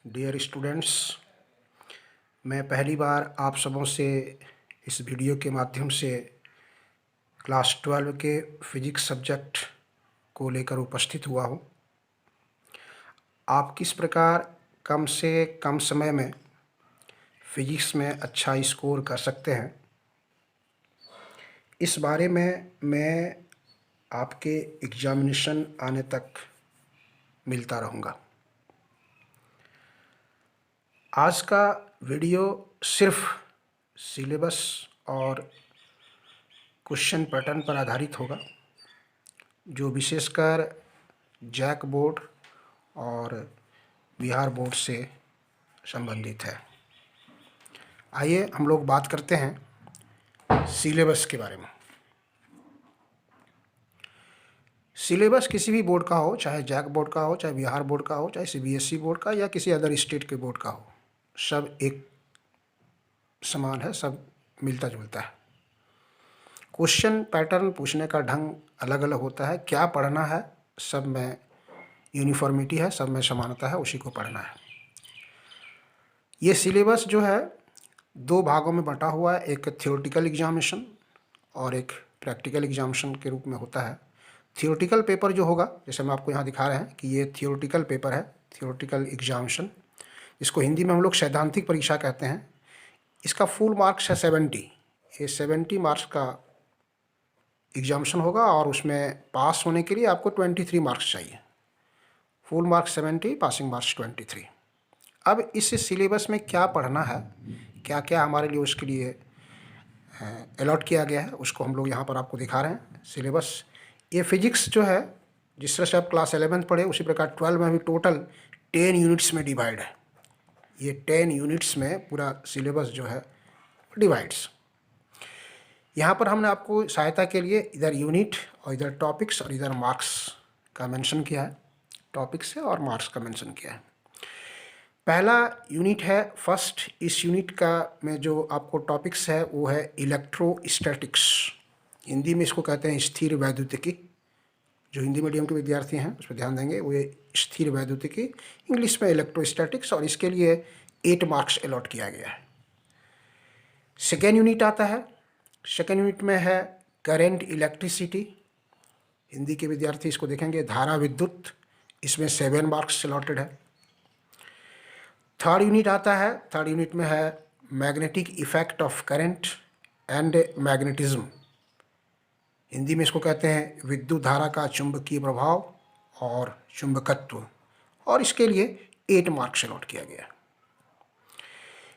Dear students, मैं पहली बार आप सबों से इस वीडियो के माध्यम से क्लास 12 के फिजिक्स सब्जेक्ट को लेकर उपस्थित हुआ हूँ। आप किस प्रकार कम से कम समय में फिजिक्स में अच्छा स्कोर कर सकते हैं, इस बारे में मैं आपके एग्जामिनेशन आने तक मिलता रहूँगा। आज का वीडियो सिर्फ सिलेबस और क्वेश्चन पैटर्न पर आधारित होगा, जो विशेषकर जैक बोर्ड और बिहार बोर्ड से संबंधित है। आइए हम लोग बात करते हैं सिलेबस के बारे में। सिलेबस किसी भी बोर्ड का हो, चाहे जैक बोर्ड का हो, चाहे बिहार बोर्ड का हो, चाहे सीबीएसई बोर्ड का या किसी अदर स्टेट के बोर्ड का हो, सब एक समान है, सब मिलता जुलता है। क्वेश्चन पैटर्न पूछने का ढंग अलग अलग होता है। क्या पढ़ना है, सब में यूनिफॉर्मिटी है, सब में समानता है, उसी को पढ़ना है। ये सिलेबस जो है दो भागों में बंटा हुआ है, एक थियोरेटिकल एग्जामिनेशन और एक प्रैक्टिकल एग्जामिनेशन के रूप में होता है। थियोरेटिकल पेपर जो होगा, जैसे हम आपको यहाँ दिखा रहे हैं कि ये थियोरेटिकल पेपर है, थियोरेटिकल एग्जामिनेशन, इसको हिंदी में हम लोग सैद्धांतिक परीक्षा कहते हैं। इसका फुल मार्क्स है 70। ये 70 मार्क्स का एग्जामिनेशन होगा और उसमें पास होने के लिए आपको 23 मार्क्स चाहिए। Full marks 70, passing marks 23। अब इस सिलेबस में क्या पढ़ना है, क्या क्या हमारे लिए उसके लिए अलॉट किया गया है, उसको हम लोग यहाँ पर आपको दिखा रहे हैं। सिलेबस ये फिजिक्स जो है, जिस तरह से आप क्लास 11 पढ़े, उसी प्रकार 12 में भी टोटल 10 यूनिट्स में डिवाइड है। ये 10 यूनिट्स में पूरा सिलेबस जो है डिवाइड्स। यहाँ पर हमने आपको सहायता के लिए इधर यूनिट और इधर टॉपिक्स और इधर मार्क्स का मेंशन किया है। टॉपिक्स है और मार्क्स का मेंशन किया है। पहला यूनिट है फर्स्ट। इस यूनिट का में जो आपको टॉपिक्स है वो है इलेक्ट्रोस्टैटिक्स। हिंदी में इसको कहते हैं स्थिर वैद्युतिकी। जो हिंदी मीडियम के विद्यार्थी हैं उस पर ध्यान देंगे, वो ये स्थिर वैद्युतिकी, इंग्लिश में इलेक्ट्रोस्टैटिक्स, और इसके लिए 8 मार्क्स अलॉट किया गया है। सेकेंड यूनिट आता है। सेकेंड यूनिट में है करेंट इलेक्ट्रिसिटी। हिंदी के विद्यार्थी इसको देखेंगे धारा विद्युत, इसमें 7 मार्क्स अलॉटेड है। थर्ड यूनिट आता है। थर्ड यूनिट में है magnetic effect of current and magnetism. Hindi में इसको कहते हैं विद्युत धारा का चुंबकीय प्रभाव और चुंबकत्व, और इसके लिए 8 मार्क्स अलॉट किया गया।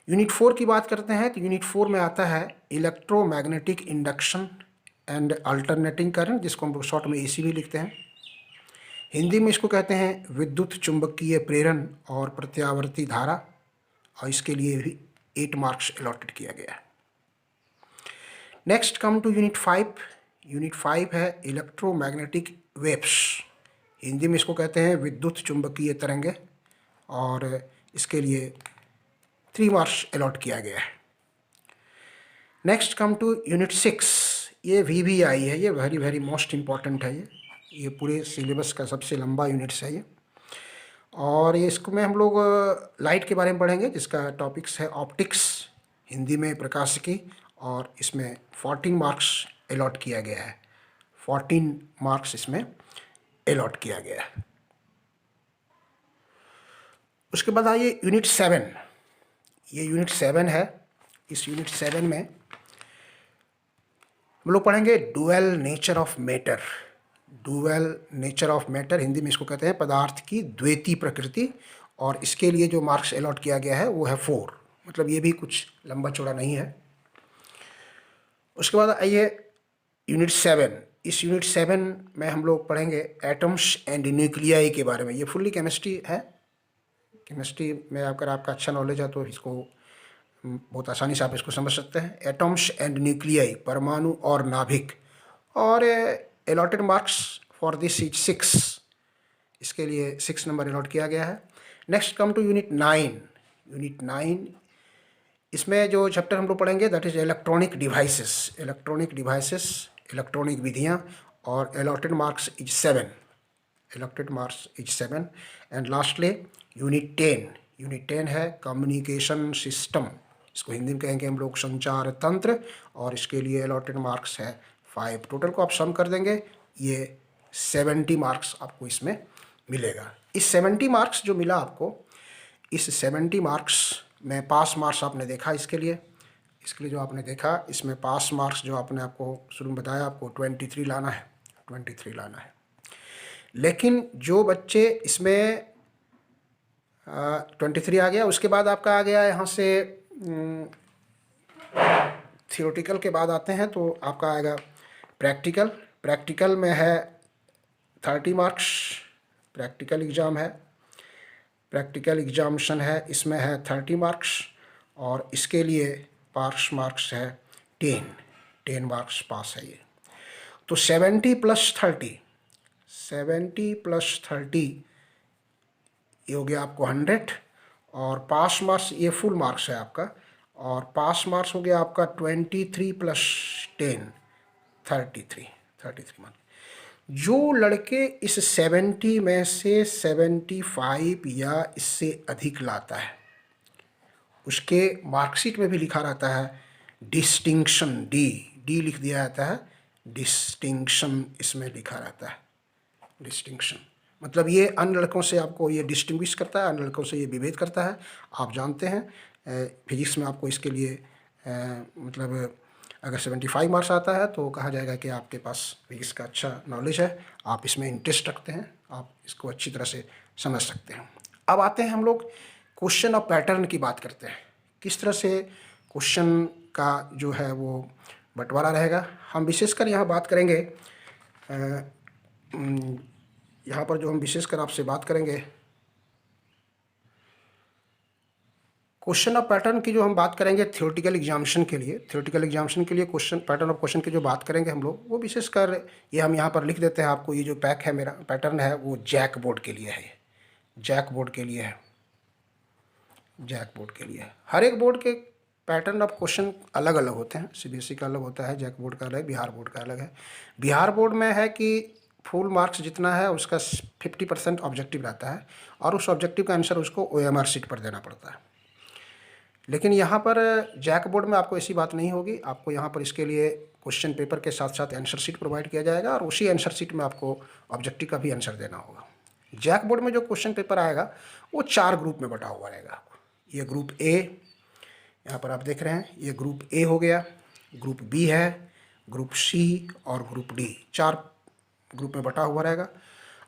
यूनिट 4 की बात करते हैं तो यूनिट 4 में आता है electromagnetic induction and alternating current, जिसको हम शॉर्ट में एसी भी लिखते हैं। हिंदी में इसको कहते हैं विद्युत चुंबकीय प्रेरण और प्रत्यावर्ती धारा, और इसके लिए भी 8 मार्क्स अलॉटेड किया गया है। Next come to unit 5। Unit 5 है इलेक्ट्रोमैग्नेटिक वेव्स। हिंदी में इसको कहते हैं विद्युत चुंबकीय तरंगे, और इसके लिए 3 मार्क्स अलॉट किया गया है। Next come to unit 6। ये VVI है, ये वेरी मोस्ट इम्पॉर्टेंट है। ये पूरे सिलेबस का सबसे लंबा यूनिट्स है ये, और ये इसको में हम लोग लाइट के बारे में पढ़ेंगे, जिसका टॉपिक्स है ऑप्टिक्स, हिंदी में प्रकाशिकी, और इसमें 14 मार्क्स अलॉट किया गया है। 14 मार्क्स इसमें अलॉट किया गया है। उसके बाद आइए यूनिट 7। ये यूनिट 7 है। इस यूनिट 7 में हम लोग पढ़ेंगे dual nature of matter. Dual nature of matter, Hindi में इसको कहते हैं पदार्थ की द्वैती प्रकृति, और इसके लिए जो मार्क्स अलॉट किया गया है वो है 4। मतलब ये भी कुछ लंबा चौड़ा नहीं है। उसके बाद आइए यूनिट 7। इस यूनिट 7 में हम लोग पढ़ेंगे एटम्स एंड न्यूक्लियाई के बारे में। ये फुल्ली केमिस्ट्री है। केमिस्ट्री में अगर आपका अच्छा नॉलेज है तो इसको बहुत आसानी से आप इसको समझ सकते हैं। एटम्स एंड न्यूक्लियाई, परमाणु और नाभिक, और allotted marks for this is 6। इसके लिए 6 नंबर अलॉट किया गया है। Next come to unit 9। Unit 9, इसमें जो चैप्टर हम लोग पढ़ेंगे that is electronic devices. Electronic devices, electronic विधियाँ, और allotted marks is 7। Allotted marks is 7। And lastly unit 10। Unit 10 है कम्युनिकेशन सिस्टम, इसको हिंदी में कहेंगे हम लोग संचार तंत्र, और इसके लिए अलॉटेड मार्क्स है 5। टोटल को आप सम कर देंगे, ये 70 मार्क्स आपको इसमें मिलेगा। इस 70 मार्क्स जो मिला आपको, इस 70 मार्क्स में पास मार्क्स आपने देखा, इसके लिए जो आपने देखा, इसमें पास मार्क्स जो आपने आपको शुरू में बताया, आपको 23 लाना है, 23 लाना है। लेकिन जो बच्चे इसमें 23 आ गया, उसके बाद आपका आ गया यहाँ से थियोरेटिकल के बाद आते हैं तो आपका आएगा प्रैक्टिकल। प्रैक्टिकल में है 30 मार्क्स, प्रैक्टिकल एग्ज़ाम है, प्रैक्टिकल एग्जामिनेशन है, इसमें है 30 मार्क्स, और इसके लिए पास मार्क्स है 10 मार्क्स पास है ये। तो 70 + 30, 70 + 30 ये हो गया आपको 100, और पास मार्क्स ये फुल मार्क्स है आपका, और पास मार्क्स हो गया आपका 23 + 10 33 मार्क्स। जो लड़के इस 70 में से 75 या इससे अधिक लाता है, उसके मार्कशीट में भी लिखा रहता है डिस्टिंक्शन, डी लिख दिया जाता है, डिस्टिंक्शन इसमें लिखा रहता है। डिस्टिंक्शन मतलब ये अन्य लड़कों से आपको ये डिस्टिंग्विश करता है, अन्य लड़कों से ये विभेद करता है। आप जानते हैं फिजिक्स में आपको इसके लिए मतलब अगर 75 मार्क्स आता है तो कहा जाएगा कि आपके पास फिजिक्स का अच्छा नॉलेज है, आप इसमें इंटरेस्ट रखते हैं, आप इसको अच्छी तरह से समझ सकते हैं। अब आते हैं हम लोग क्वेश्चन और पैटर्न की बात करते हैं, किस तरह से क्वेश्चन का जो है वो बंटवारा रहेगा। हम विशेषकर यहाँ बात करेंगे, यहाँ पर जो हम विशेषकर आपसे बात करेंगे क्वेश्चन ऑफ पैटर्न की, जो हम बात करेंगे थ्योरेटिकल एग्जामिनेशन के लिए, क्वेश्चन पैटर्न ऑफ क्वेश्चन की जो बात करेंगे हम लोग, वो विशेषकर ये हम यहाँ पर लिख देते हैं आपको। ये जो पैक है मेरा पैटर्न है वो जैक बोर्ड के लिए है, जैक बोर्ड के लिए है, जैक बोर्ड के लिए। हर एक बोर्ड के पैटर्न ऑफ क्वेश्चन अलग अलग होते हैं, सीबीएसई का अलग होता है, जैक बोर्ड का अलग, बिहार बोर्ड का अलग है। बिहार बोर्ड में है कि फुल मार्क्स जितना है उसका 50% ऑब्जेक्टिव रहता है, और उस ऑब्जेक्टिव का आंसर उसको OMR शीट पर देना पड़ता है। लेकिन यहाँ पर जैक बोर्ड में आपको ऐसी बात नहीं होगी, आपको यहाँ पर इसके लिए क्वेश्चन पेपर के साथ साथ आंसर शीट प्रोवाइड किया जाएगा, और उसी आंसर शीट में आपको ऑब्जेक्टिव का भी आंसर देना होगा। जैक बोर्ड में जो क्वेश्चन पेपर आएगा वो 4 ग्रुप में बटा हुआ रहेगा। ये ग्रुप ए, यहाँ पर आप देख रहे हैं, ये ग्रुप ए हो गया, ग्रुप बी है, ग्रुप सी और ग्रुप डी, 4 ग्रुप में बटा हुआ रहेगा।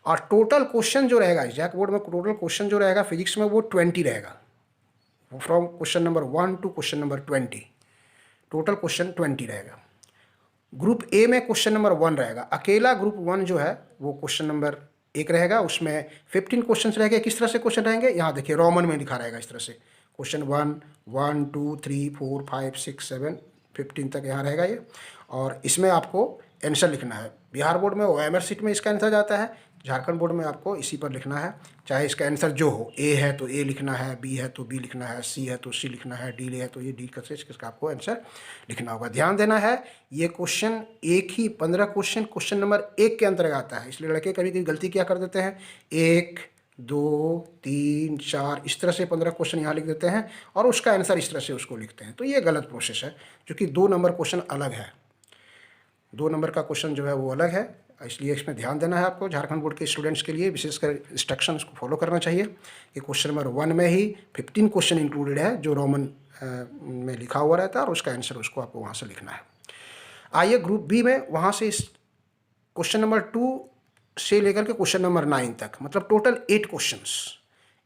और टोटल क्वेश्चन जो रहेगा जैक बोर्ड में, टोटल क्वेश्चन जो रहेगा फिजिक्स में वो 20 रहेगा, from question number 1 to question number 20, total question 20 रहेगा। ग्रुप ए में क्वेश्चन नंबर 1 रहेगा, अकेला ग्रुप 1 जो है वो क्वेश्चन नंबर 1 रहेगा, उसमें 15 क्वेश्चन रहेंगे। किस तरह से क्वेश्चन रहेंगे, यहाँ देखिए रोमन में लिखा रहेगा इस तरह से, क्वेश्चन 1 2 3 4 5 6 7 15 तक यहाँ रहेगा ये, और इसमें आपको आंसर लिखना है। बिहार बोर्ड में OMR शीट में इसका आंसर जाता है, झारखंड बोर्ड में आपको इसी पर लिखना है, चाहे इसका आंसर जो हो, ए है तो ए लिखना है, बी है तो बी लिखना है, सी है तो सी लिखना है, डी है तो ये डी का इसका आपको आंसर लिखना होगा। ध्यान देना है ये क्वेश्चन एक ही 15 क्वेश्चन नंबर 1 के अंतर्गत आता है, इसलिए लड़के कभी कभी गलती क्या कर देते हैं, 1 2 3 4 इस तरह से 15 क्वेश्चन यहाँ लिख देते हैं और उसका आंसर इस तरह से उसको लिखते हैं। तो ये गलत प्रोसेस है, क्योंकि 2 नंबर क्वेश्चन अलग है, 2 नंबर का क्वेश्चन जो है वो अलग है, इसलिए इसमें ध्यान देना है आपको। झारखंड बोर्ड के स्टूडेंट्स के लिए विशेषकर इंस्ट्रक्शंस को फॉलो करना चाहिए कि क्वेश्चन नंबर 1 में ही 15 क्वेश्चन इंक्लूडेड है जो रोमन में लिखा हुआ रहता है, और उसका आंसर उसको आपको वहाँ से लिखना है। आइए ग्रुप बी में, वहाँ से इस क्वेश्चन नंबर 2 से लेकर के क्वेश्चन नंबर 9 तक, मतलब टोटल 8 क्वेश्चंस।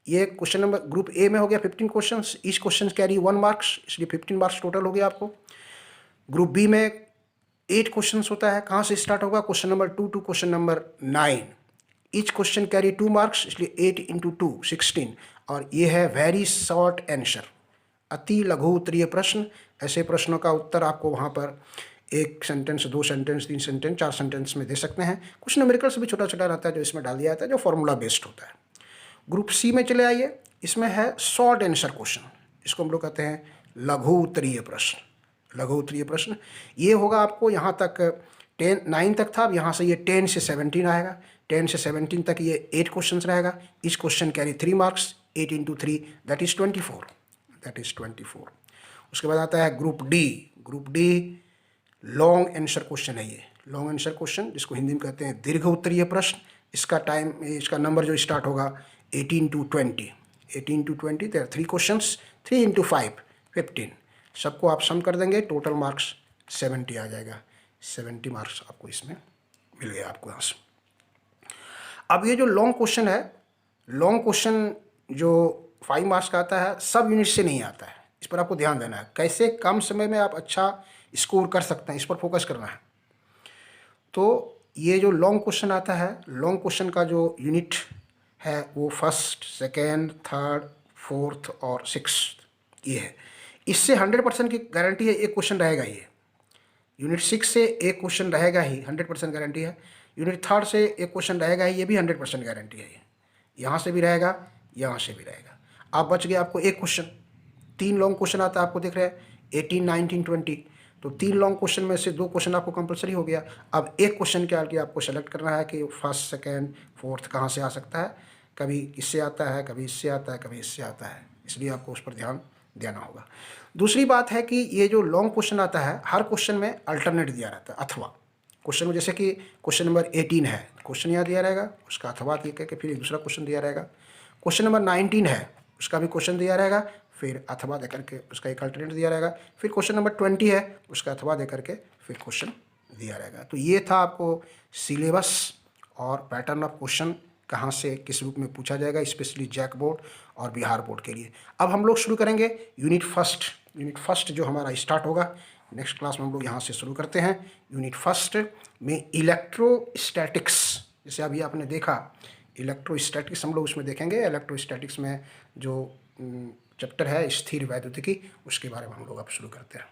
ये क्वेश्चन नंबर ग्रुप ए में हो गया 15 questions, each question carry 1 marks, इसलिए 15 मार्क्स टोटल हो गया आपको। ग्रुप बी में 8 क्वेश्चंस होता है, कहाँ से स्टार्ट होगा, question number 2 to question number 9, each question carry 2 marks, इसलिए 8 × 2 16, और ये है वेरी शॉर्ट आंसर, अति लघु उत्तरीय प्रश्न। ऐसे प्रश्नों का उत्तर आपको वहाँ पर 1 सेंटेंस 2 सेंटेंस 3 सेंटेंस 4 सेंटेंस में दे सकते हैं। कुछ न्यूमेरिकल्स भी छोटा छोटा रहता है जो इसमें डाल दिया जाता है, जो फॉर्मूला बेस्ड होता है। ग्रुप सी में चले आइए, इसमें है शॉर्ट आंसर क्वेश्चन, इसको हम लोग कहते हैं लघु उत्तरीय प्रश्न। लघु उत्तरीय प्रश्न ये होगा आपको यहाँ तक 9 तक था, अब यहाँ से ये 10 से 17 आएगा, 10 से 17 तक ये 8 क्वेश्चन रहेगा, each question carry 3 marks, 8 into 3 that is 24, that is 24। उसके बाद आता है group D. Group D long answer question है, ये लॉन्ग आंसर क्वेश्चन जिसको हिंदी में कहते हैं दीर्घ उत्तरीय प्रश्न। इसका टाइम, इसका नंबर जो स्टार्ट होगा 18 to 20, 18 to 20, there 3 questions, 3 into 5 15। सबको आप सम कर देंगे, टोटल मार्क्स 70 आ जाएगा। 70 मार्क्स आपको इसमें मिल गया आपको यहाँ से। अब ये जो लॉन्ग क्वेश्चन है, लॉन्ग क्वेश्चन जो 5 मार्क्स का आता है, सब यूनिट से नहीं आता है। इस पर आपको ध्यान देना है, कैसे कम समय में आप अच्छा स्कोर कर सकते हैं, इस पर फोकस करना है। तो ये जो लॉन्ग क्वेश्चन आता है, लॉन्ग क्वेश्चन का जो यूनिट है वो फर्स्ट, सेकेंड, थर्ड, फोर्थ और सिक्स्थ ये है। इससे 100% की गारंटी है एक क्वेश्चन रहेगा। ये यूनिट 6 से एक क्वेश्चन रहेगा ही, 100% गारंटी है। यूनिट 3 से एक क्वेश्चन रहेगा ही, ये भी 100% गारंटी है। यहाँ से भी रहेगा, यहाँ से भी रहेगा। आप बच गए, आपको एक क्वेश्चन। 3 लॉन्ग क्वेश्चन आता है, आपको दिख रहा है 18, 19, 20। तो 3 लॉन्ग क्वेश्चन में से 2 क्वेश्चन आपको कंपलसरी हो गया। अब एक क्वेश्चन के आगे आपको सेलेक्ट करना है कि फर्स्ट, सेकेंड, फोर्थ कहाँ से आ सकता है। कभी इससे आता है, कभी इससे आता है, कभी इससे आता है, इसलिए आपको उस पर ध्यान देना होगा। दूसरी बात है कि ये जो लॉन्ग क्वेश्चन आता है, हर क्वेश्चन में अल्टरनेट दिया रहता है, अथवा। क्वेश्चन में जैसे कि क्वेश्चन नंबर 18 है, क्वेश्चन यहाँ दिया रहेगा, उसका अथवा दे करके फिर एक दूसरा क्वेश्चन दिया रहेगा। क्वेश्चन नंबर 19 है, उसका भी क्वेश्चन दिया रहेगा, फिर अथवा दे करके उसका एक अल्टरनेट दिया रहेगा। फिर क्वेश्चन नंबर 20 है, उसका अथवा दे करके फिर क्वेश्चन दिया रहेगा। तो ये था आपको सिलेबस और पैटर्न ऑफ क्वेश्चन, कहाँ से किस रूप में पूछा जाएगा, स्पेशली जैक बोर्ड और बिहार बोर्ड के लिए। अब हम लोग शुरू करेंगे यूनिट फर्स्ट। यूनिट फर्स्ट जो हमारा स्टार्ट होगा नेक्स्ट क्लास में, हम लोग यहाँ से शुरू करते हैं। यूनिट फर्स्ट में इलेक्ट्रोस्टैटिक्स, जैसे अभी आपने देखा इलेक्ट्रोस्टैटिक्स, हम लोग उसमें देखेंगे। इलेक्ट्रोस्टैटिक्स में जो चैप्टर है स्थिर वैद्युतिकी, उसके बारे में हम लोग अब शुरू करते हैं।